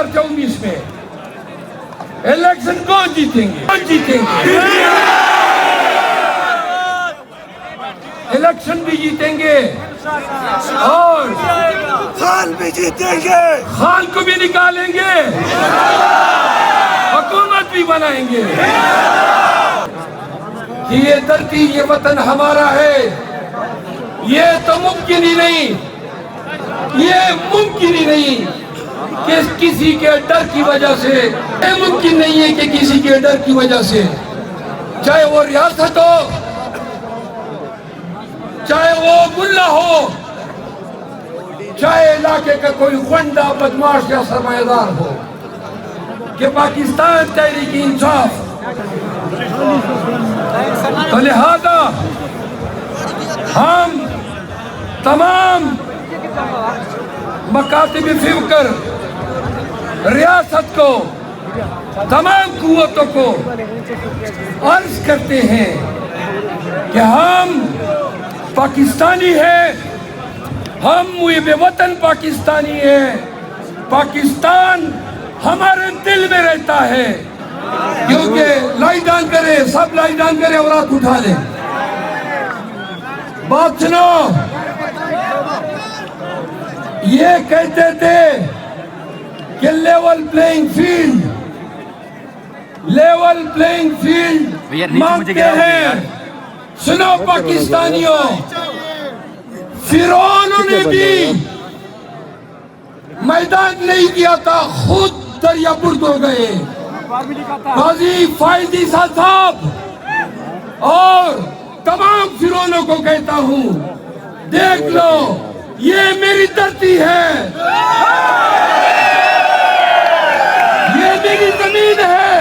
2024 में इलेक्शन कौन जीतेंगे? इलेक्शन भी जीतेंगे और खान भी जीतेंगे, खान को भी निकालेंगे, हुकूमत भी बनाएंगे। कि ये धरती, ये वतन हमारा है, ये तो मुमकिन ही नहीं, ये मुमकिन ही नहीं कि किसी के डर की वजह से, ये मुमकिन नहीं है कि किसी के डर की वजह से, चाहे वो रियासत हो, चाहे वो मुल्ला हो, चाहे इलाके का कोई गुंडा, बदमाश या सरमायादार हो, कि पाकिस्तान तहरीक इंसाफ। तो लिहाजा हम तमाम मकातिब फिक्र रियासत को, तमाम कुव्वतों को अर्ज करते हैं कि हम पाकिस्तानी हैं, हम मुहिब वतन पाकिस्तानी हैं, पाकिस्तान हमारे दिल में रहता है। क्योंकि लाइट ऑन करें, सब लाइट ऑन करें और हाथ उठा लें। बात सुनो, ये कहते थे कि लेवल प्लेइंग फील्ड मांगते हैं। सुनो पाकिस्तानियों, फिरौन ने भी मैदान नहीं दिया था, खुद दरियाबुर्द हो गए। काजी फायदी साहब और तमाम फिरौनों को कहता हूं, देख लो, ये मेरी धरती है, ये मेरी जमीन है,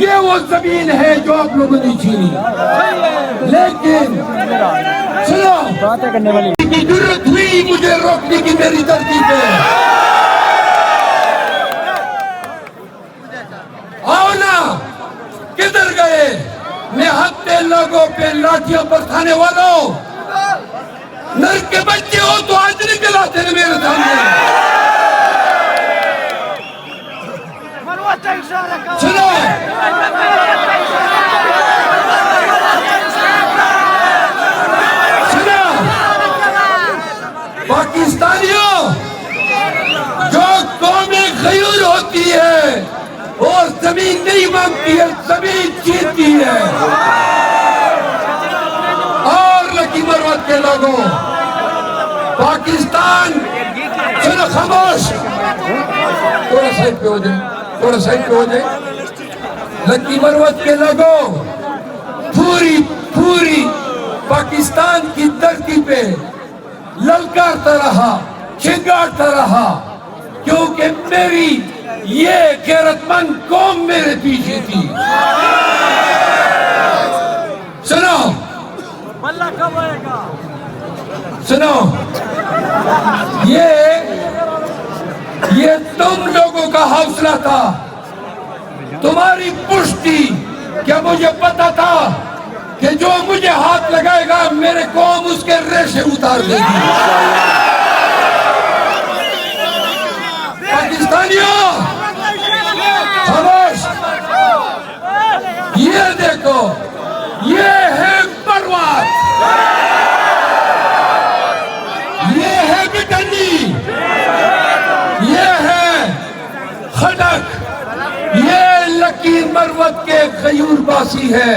ये वो जमीन है जो आप लोगों ने छीनी। लेकिन सुनो, की जरूरत हुई मुझे रोकने की मेरी धरती पे। आओ ना, किधर गए निहत्थे लोगों पे लाठियों पर खाने वालों? नर के बच्चे हो तो आज निकल आते हैं मेरे सामने। सुनो, सुनो पाकिस्तानियों, जो कौमें गयूर होती है और जमीन नहीं मांगती है, जमीन जीतती है। और लकी मरवत के लोगों, पाकिस्तान, सुनो खामोश, थोड़ा साइड पे हो जाए, थोड़ा साइड पे हो जाए। लकी मरवत के लोगों, पूरी पाकिस्तान की धरती पे ललकारता रहा, चिंगारता रहा, क्योंकि मेरी ये गैरतमंद कौम मेरे पीछे थी। सुनो, सुनो, ये तुम लोगों का हौसला था, तुम्हारी पुष्टि। क्या मुझे पता था कि जो मुझे हाथ लगाएगा मेरे कौम उसके रेशे उतार देगी? पाकिस्तानियों खामोश, ये देखो, ये है बरवाद, ये है बिटनी, ये है खड़क, ये लकीर मरवत के गयूर बासी है।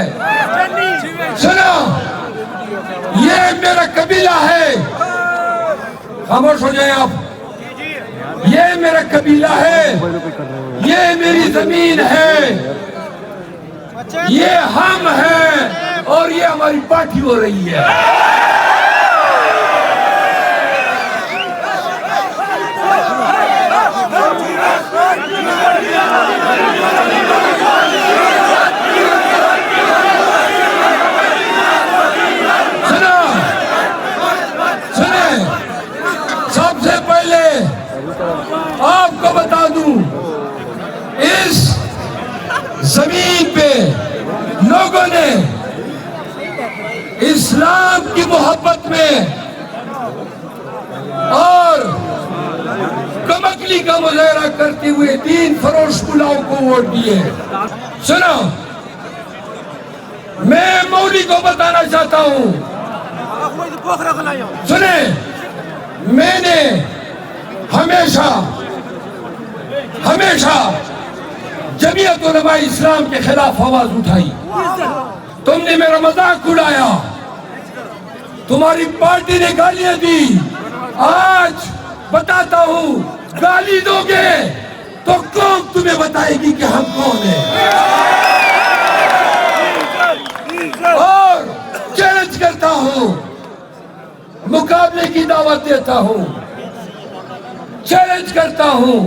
सुनो, ये मेरा कबीला है। खामोश हो जाए आप। ये मेरा कबीला है, ये मेरी जमीन है, ये हम हैं और ये हमारी पार्टी हो रही है। सबसे पहले आपको बता दूं, इस जमीन पे लोगों ने इस्लाम की मोहब्बत बुलंदी का मुजाहरा करते हुए दीन फरोश मुलाओं को वोट दिए। सुनो, मैं मौली को बताना चाहता हूं, सुने, मैंने हमेशा हमेशा जमीयत उलमा इस्लाम के खिलाफ आवाज उठाई। तुमने मेरा मजाक उड़ाया, तुम्हारी पार्टी ने गालियां दी। आज बताता हूं, गाली दोगे तो कौम तुम्हें बताएगी कि हम कौन हैं। और चैलेंज करता हूं, मुकाबले की दावत देता हूं, चैलेंज करता हूं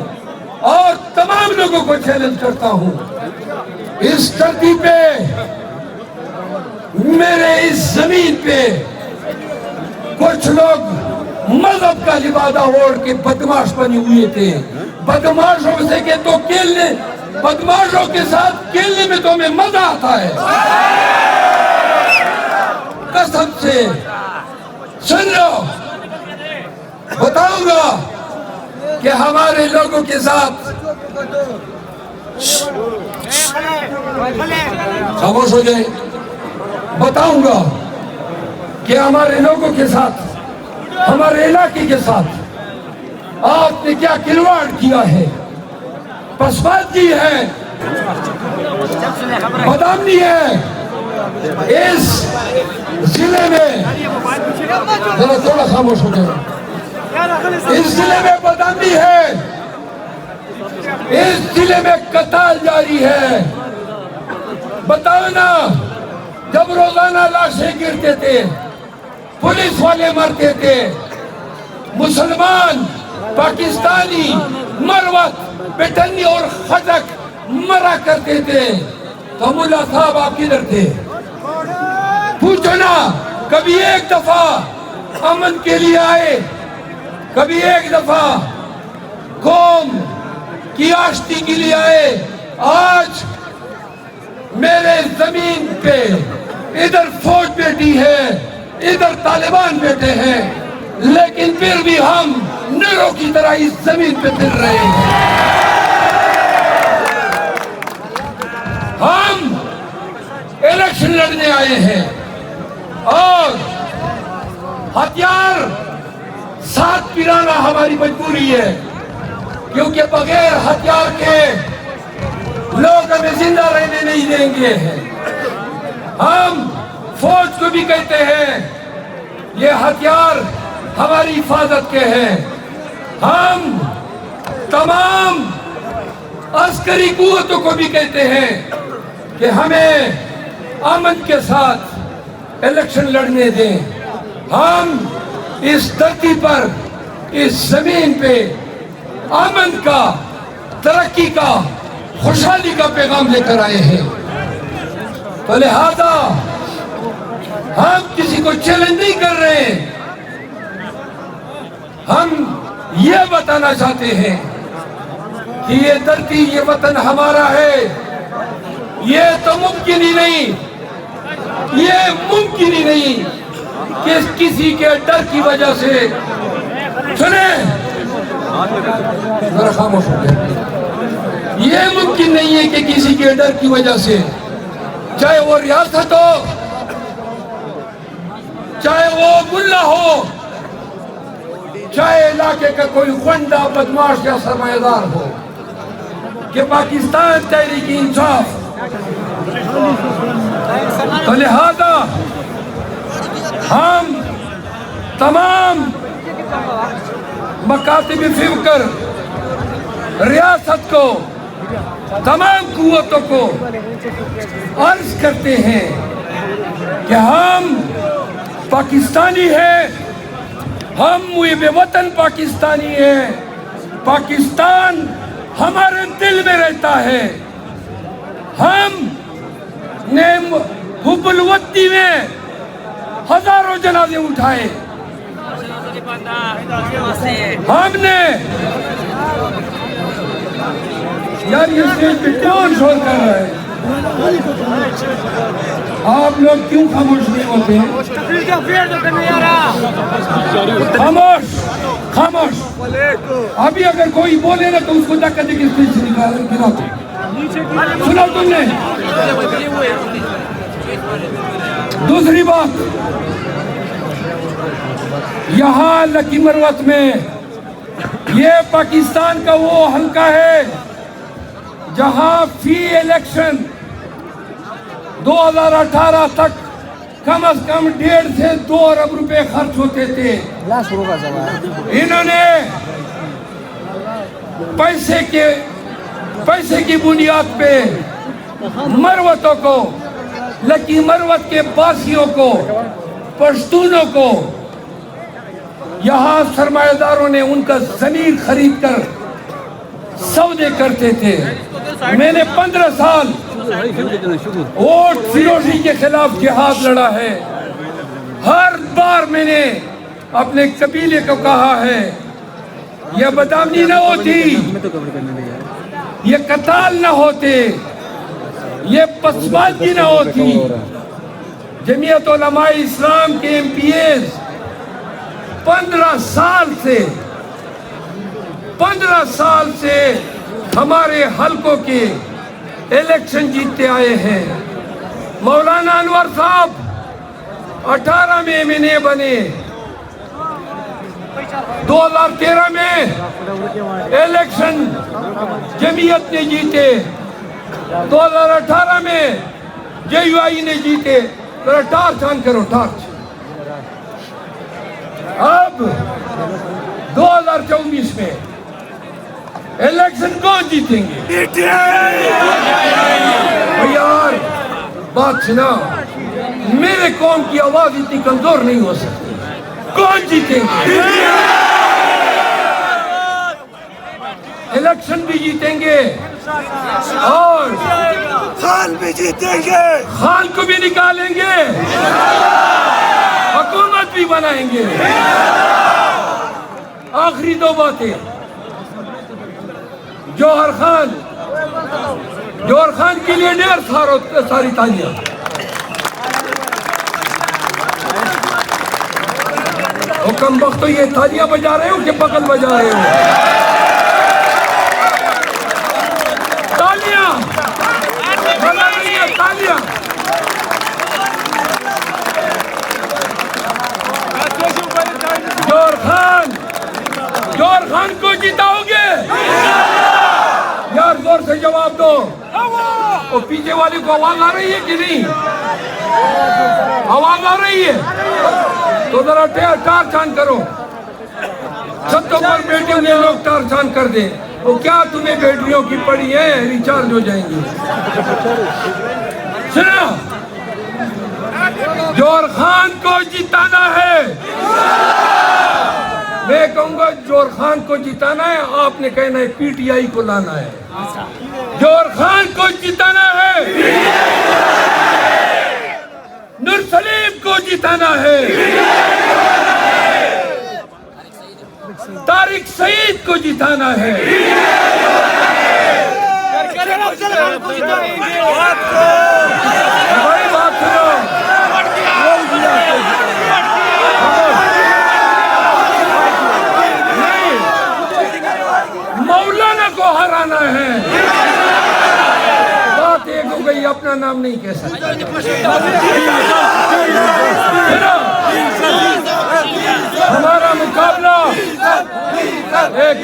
और तमाम लोगों को चैलेंज करता हूं। इस धरती पे, मेरे इस जमीन पे कुछ लोग मजहब का लिबादा ओढ़ के बदमाश बने हुए थे। बदमाशों से के तो खेलने, बदमाशों के साथ खेलने में तो हमें मजा आता है, कसम से। सुन लो, बताऊंगा कि हमारे लोगों के साथ, खामोश हो जाए, बताऊंगा कि हमारे लोगों के साथ, हमारे इलाके के साथ आपने क्या खिलवाड़ किया है, पसमानगी है, बदनामी है। इस जिले में, थोड़ा खामोश हो जाए, इस जिले में बदनामी है, इस जिले में कत्ल जारी है। बताओ ना, जब रोजाना लाशें गिरते थे, पुलिस वाले मरते थे, मुसलमान, पाकिस्तानी, मरवत, बेटनी और खजक मरा करते थे, तो मुल्ला साहब आप किधर थे? पूछो ना, कभी एक दफा अमन के लिए आए, कभी एक दफा कौम की आश्ती के लिए आए। आज मेरे जमीन पे इधर फौज बैठी है, इधर तालिबान बैठे हैं, लेकिन फिर भी हम निरों की तरह इस जमीन पे फिर रहे हैं। हम इलेक्शन लड़ने आए हैं और हथियार साथ पिराना हमारी मजबूरी है, क्योंकि बगैर हथियार के लोग हमें जिंदा रहने नहीं देंगे। हम फौज को भी कहते हैं, ये हथियार हमारी हिफाजत के हैं। हम तमाम अस्करी कुव्वतों को भी कहते हैं कि हमें अमन के साथ इलेक्शन लड़ने दें। हम इस धरती पर, इस जमीन पे अमन का, तरक्की का, खुशहाली का पैगाम लेकर आए हैं। तो लिहाजा हम किसी को चैलेंज नहीं कर रहे, हम ये बताना चाहते हैं कि ये धरती, ये वतन हमारा है। ये तो मुमकिन ही नहीं, ये मुमकिन ही नहीं कि किसी के डर की वजह से, सुने, जरा खामोश हो गए, ये मुमकिन नहीं है कि किसी के डर की वजह से, चाहे वो रियासत हो, चाहे वो मुल्ला हो, चाहे इलाके का कोई गुंडा, बदमाश या सरमायादार हो, कि पाकिस्तान तहरीक इंसाफ। तो लिहाजा हम तमाम मकातिब फिक्र, रियासत को, तमाम कुव्वतों को अर्ज करते हैं कि हम पाकिस्तानी हैं, हम मुहिब वतन पाकिस्तानी हैं। पाकिस्तान हमारे दिल में रहता है। हम ने हुब्बुल वतनी में हजारों जनाजे उठाए, हमने, यार ये स्टेज पे कौन शोर कर रहा है? आप लोग क्यों खामोश नहीं होते? खामोश, खामोश। अभी अगर कोई बोले ना तो उसको धक्का देके स्पीच से गिरा दो। सुना तुमने? दूसरी बात, यहाँ लकी मरवत में ये पाकिस्तान का वो हल्का है जहां फी इलेक्शन 2018 तक कम से कम 1.5 से 2 अरब रुपए खर्च होते थे। इन्होंने पैसे की बुनियाद पे मरवतों को, लकी मरवत के बासियों को, पश्तूनों को, यहाँ सरमाएदारों ने उनका जमीन खरीद कर सौदे करते थे। मैंने 15 साल वोट फिरोजी के खिलाफ जिहाद लड़ा है। हर बार मैंने अपने कबीले को कहा है, यह बदनामी न होती, ये कताल न होते, ये पसबाजी न होती। जमीयत उलमा इस्लाम के MPs 15 साल से हमारे हलकों के इलेक्शन जीतते आए हैं। मौलाना अनवर साहब 18 में एमएनए बने, 2013 में इलेक्शन जमीयत ने जीते, 2018 में JUI ने जीते। जरा टार्च ऑन करो, टार्च। अब 2024 में इलेक्शन कौन जीतेंगे? यार बात सुना, मेरे कौम की आवाज इतनी कमजोर नहीं हो सकती। कौन जीतेंगे? इलेक्शन भी जीतेंगे और खान भी जीतेंगे, खान को भी निकालेंगे, हुकूमत भी बनाएंगे। आखिरी 2 बातें। जौहर खान के लिए ढेर सारी तालियां। हुक्म वक्त तो ये तालियां बजा रहे हो कि बगल बजा रहे हो? तालियां बजा रही है, तालियां। जौहर खान को जिताओगे? यार जोर से जवाब दो। और पीछे वाले को आवाज आ रही है कि नहीं? आवाज आ रही है तो जरा टार्च ऑन करो। छतों पर बैठे हुए लोग टार्च ऑन कर दे। वो क्या तुम्हें बैटरियों की पड़ी है, रिचार्ज हो जाएंगी। सुनो, जौहर खान को जिताना है। मैं कहूंगा जौहर खान को जिताना है, आपने कहना है PTI को लाना है। जौहर खान को जिताना है, नूर सलीम को जिताना है, तारिक सईद को जिताना है। भाई बात सुनो, मौलाना को हराना है। बात एक हो गई, अपना नाम नहीं कह सकता। हमारा मुकाबला एक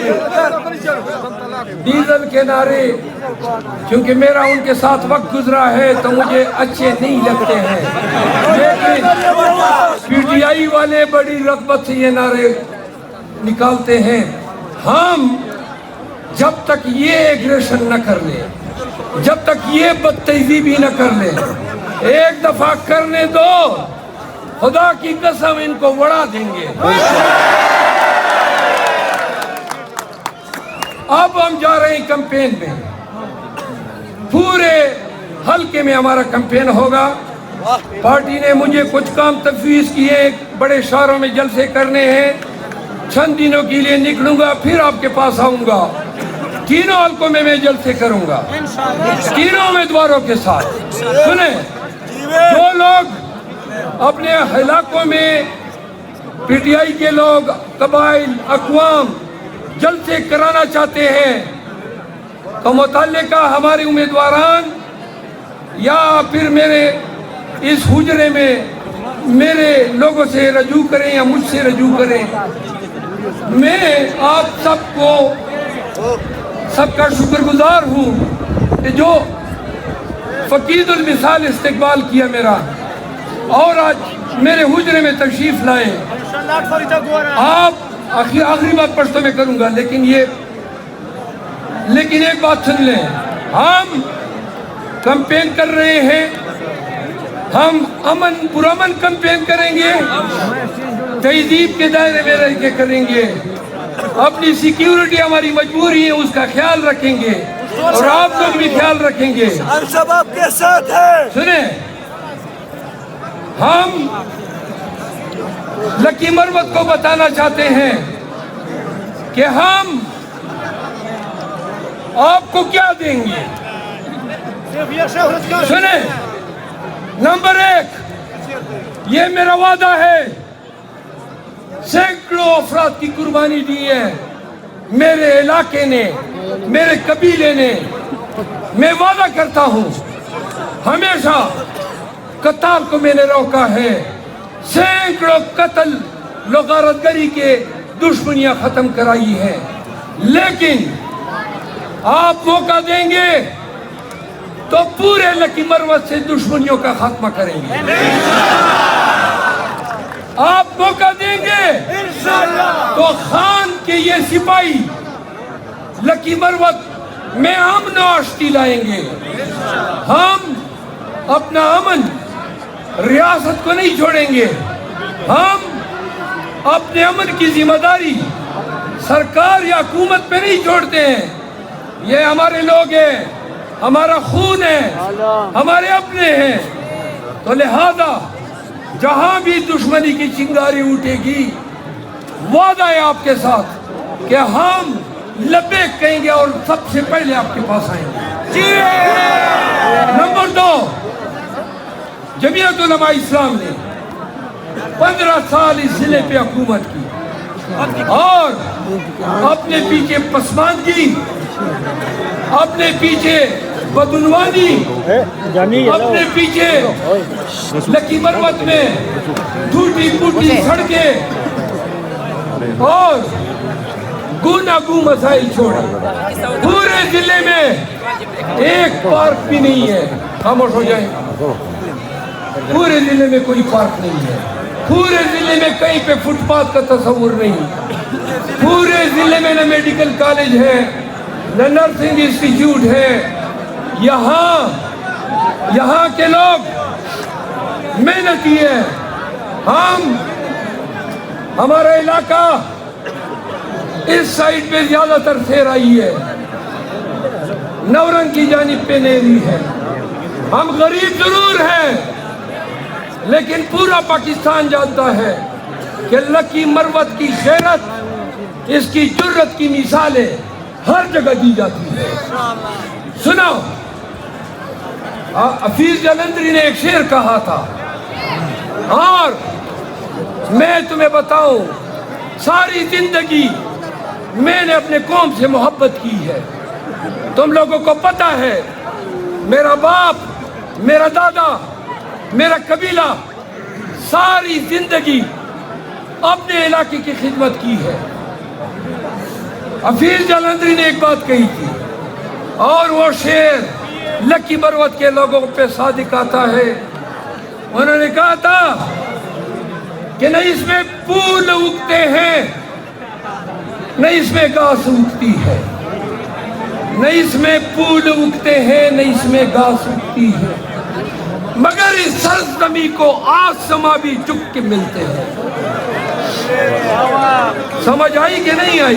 डीजल के नारे, क्योंकि मेरा उनके साथ वक्त गुजरा है तो मुझे अच्छे नहीं लगते हैं, लेकिन PTI वाले बड़ी रग़बत से ये नारे निकालते हैं। हम जब तक ये एग्रेशन न कर ले, जब तक ये बदतमीजी भी न कर ले, एक दफा करने दो, खुदा की कसम इनको बढ़ा देंगे। अब हम जा रहे हैं कैंपेन में, पूरे हल्के में हमारा कैंपेन होगा। पार्टी ने मुझे कुछ काम तफवीज़ किए, बड़े शहरों में जलसे करने हैं। चंद दिनों के लिए निकलूंगा, फिर आपके पास आऊंगा। तीनों हल्कों में मैं जलसे करूंगा, तीनों उम्मीदवारों के साथ। सुने, जो लोग अपने इलाकों में पीटीआई के लोग कबाइल अक़वाम जलसे कराना चाहते हैं, तो मुतल्लिका हमारे उम्मीदवारान या फिर मेरे इस हुजरे में मेरे लोगों से रजू करें या मुझसे रजू करें। मैं आप सबको सबका शुक्रगुजार हूँ कि जो फ़कीदुल मिसाल इस्तकबाल किया मेरा और आज मेरे हुजरे में तशरीफ़ लाए। आप आखिरी बात पश्तो में करूँगा, लेकिन एक बात सुन लें, हम कैंपेन कर रहे हैं, हम अमन पुरअमन कैंपेन करेंगे, तहजीब के दायरे में रह के करेंगे, अपनी सिक्योरिटी हमारी मजबूरी है उसका ख्याल रखेंगे और आप लोग भी ख्याल रखेंगे। हम सब आपके साथ हैं। सुने, हम लकी मरवत को बताना चाहते हैं कि हम आपको क्या देंगे। सुने, नंबर 1, ये मेरा वादा है, सैकड़ों अफराद की कुर्बानी दी है मेरे इलाके ने, मेरे कबीले ने। मैं वादा करता हूँ, हमेशा कत्ताल को मैंने रोका है, सैकड़ों कत्ल लोगारतगरी के दुश्मनियाँ ख़त्म कराई है, लेकिन आप मौका देंगे तो पूरे लकी मरवत से दुश्मनियों का खात्मा करेंगे। आप मौका देंगे तो खान के ये सिपाही लकी मरवत में अमन आश्ती लाएंगे। हम अपना अमन रियासत को नहीं छोड़ेंगे, हम अपने अमन की जिम्मेदारी सरकार या हुकूमत पे नहीं छोड़ते हैं। ये हमारे लोग हैं, हमारा खून है, हमारे अपने हैं, तो लिहाजा जहां भी दुश्मनी की चिंगारी उठेगी, वादा है आपके साथ कि हम लब्बैक कहेंगे और सबसे पहले आपके पास आएंगे। नंबर 2, जमीयत उलमा इस्लाम ने 15 साल इस जिले पे हुकूमत की और अपने पीछे पसमानदगी, अपने पीछे बदुनवानी, अपने पीछे लकी मरवत में टूटी फूटी सड़कें और गुनागू मसाइल छोड़े। पूरे जिले में एक पार्क भी नहीं है, खामोश हो जाए। पूरे जिले में कोई पार्क नहीं है, पूरे जिले में कहीं पे फुटपाथ का तस्वुर नहीं, पूरे जिले में न मेडिकल कॉलेज है, न नर्सिंग इंस्टीट्यूट है। यहाँ के लोग मेहनती है। हमारा इलाका इस साइड पे ज्यादातर सेराई है, नवरंग की जानिब पे नेरी है। हम गरीब जरूर हैं, लेकिन पूरा पाकिस्तान जानता है कि लकी मरवत की गैरत, इसकी जुर्रत की मिसालें हर जगह दी जाती है। सुनो, हफीज जलंधरी ने एक शेर कहा था और मैं तुम्हें बताऊं, सारी जिंदगी मैंने अपने कौम से मोहब्बत की है। तुम लोगों को पता है, मेरा बाप, मेरा दादा, मेरा कबीला सारी जिंदगी अपने इलाके की खिदमत की है। हफीज जलंधरी ने एक बात कही थी और वो शेर लकी मरवत के लोगों पे सादिक आता है। उन्होंने कहा था कि न इसमें फूल उगते हैं, न इसमें घास उगती है, न इसमें फूल उगते हैं, न इसमें घास उगती है, मगर इस सरजमी को आसमां भी झुक के मिलते हैं। समझ आई कि नहीं आई?